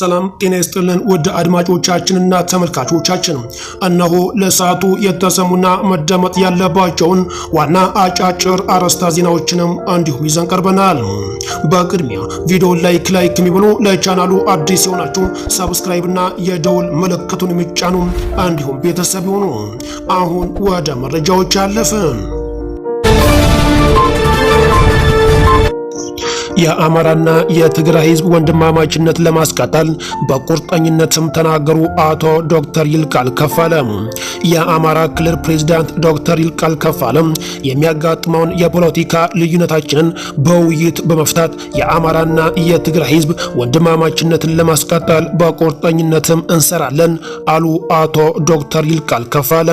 ሰላም ጤና ይስጥልን ውድ አድማጮቻችንና ተመልካቾቻችን፣ እነሆ ለሰዓቱ የተሰሙና መደመጥ ያለባቸውን ዋና አጫጭር አርዕስተ ዜናዎችንም እንዲሁም ይዘን ቀርበናል። በቅድሚያ ቪዲዮውን ላይክ የሚብሉ ለቻናሉ አዲስ የሆናችሁ ሰብስክራይብ እና የደውል ምልክቱን የሚጫኑ እንዲሁም ቤተሰብ ይሁኑ። አሁን ወደ መረጃዎች አለፍን። የአማራና የትግራይ ህዝብ ወንድማማችነት ለማስቀጠል በቁርጠኝነትም ተናገሩ አቶ ዶክተር ይልቃል ከፋለ። የአማራ ክልል ፕሬዝዳንት ዶክተር ይልቃል ከፋለ የሚያጋጥመውን የፖለቲካ ልዩነታችንን በውይይት በመፍታት የአማራና የትግራይ ህዝብ ወንድማማችነትን ለማስቀጠል በቁርጠኝነትም እንሰራለን አሉ አቶ ዶክተር ይልቃል ከፋለ።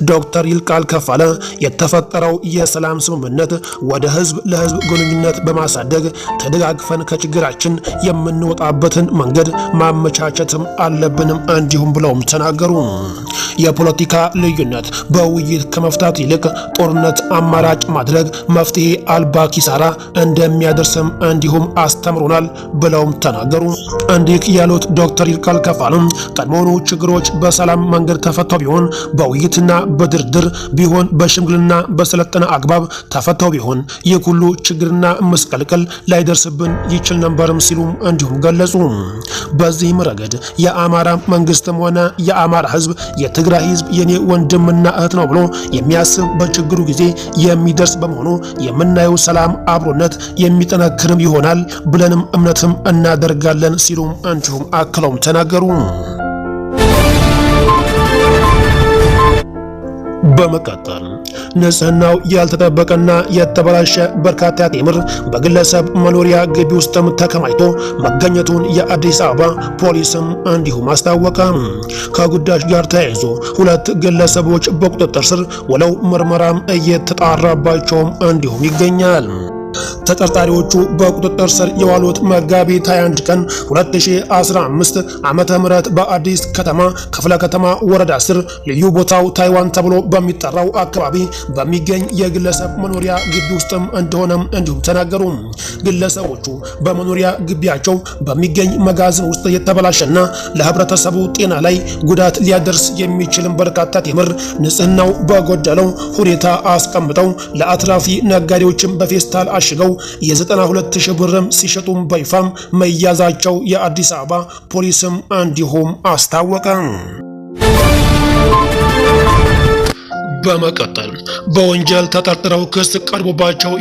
ዶክተር ይልቃል ከፋለ የተፈጠረው የሰላም ስምምነት ወደ ህዝብ ለህዝብ ግንኙነት በማሳደግ ተደጋግፈን ከችግራችን የምንወጣበትን መንገድ ማመቻቸትም አለብንም እንዲሁም ብለውም ተናገሩ። የፖለቲካ ልዩነት በውይይት ከመፍታት ይልቅ ጦርነት አማራጭ ማድረግ መፍትሄ አልባ ኪሳራ እንደሚያደርስም እንዲሁም አስተምሮናል ብለውም ተናገሩ። እንዲህ ያሉት ዶክተር ይልቃል ከፋለ ቀድሞውኑ ችግሮች በሰላም መንገድ ተፈተው ቢሆን በውይይትና በድርድር ቢሆን በሽምግልና በሰለጠነ አግባብ ተፈተው ቢሆን ይህ ሁሉ ችግርና መስቀልቅል ላይደርስብን ይችል ነበርም ሲሉም እንዲሁም ገለጹ። በዚህም ረገድ የአማራ መንግስትም ሆነ የአማራ ህዝብ የትግራይ ህዝብ የኔ ወንድምና እህት ነው ብሎ የሚያስብ በችግሩ ጊዜ የሚደርስ በመሆኑ የምናየው ሰላም አብሮነት የሚጠነክርም ይሆናል ብለንም እምነትም እናደርጋለን ሲሉም እንዲሁም አክለውም ተናገሩ። በመቀጠል ንጽህናው ያልተጠበቀና የተበላሸ በርካታ ቴምር በግለሰብ መኖሪያ ግቢ ውስጥም ተከማችቶ መገኘቱን የአዲስ አበባ ፖሊስም እንዲሁም አስታወቀ። ከጉዳዮች ጋር ተያይዞ ሁለት ግለሰቦች በቁጥጥር ስር ውለው ምርመራም እየተጣራባቸውም እንዲሁም ይገኛል። ተጠርጣሪዎቹ በቁጥጥር ስር የዋሉት መጋቢት 21 ቀን 2015 ዓመተ ምህረት በአዲስ ከተማ ክፍለ ከተማ ወረዳ 10 ልዩ ቦታው ታይዋን ተብሎ በሚጠራው አካባቢ በሚገኝ የግለሰብ መኖሪያ ግቢ ውስጥም እንደሆነም እንዲሁም ተናገሩ። ግለሰቦቹ በመኖሪያ ግቢያቸው በሚገኝ መጋዘን ውስጥ የተበላሸና ለህብረተሰቡ ጤና ላይ ጉዳት ሊያደርስ የሚችልም በርካታ ቴምር ንጽህናው በጎደለው ሁኔታ አስቀምጠው ለአትራፊ ነጋዴዎችም በፌስታል አሽገው የ92,000 ብርም ሲሸጡም በይፋም መያዛቸው የአዲስ አበባ ፖሊስም እንዲሁም አስታወቀ። በመቀጠል በወንጀል ተጠርጥረው ክስ ቀርቦባቸው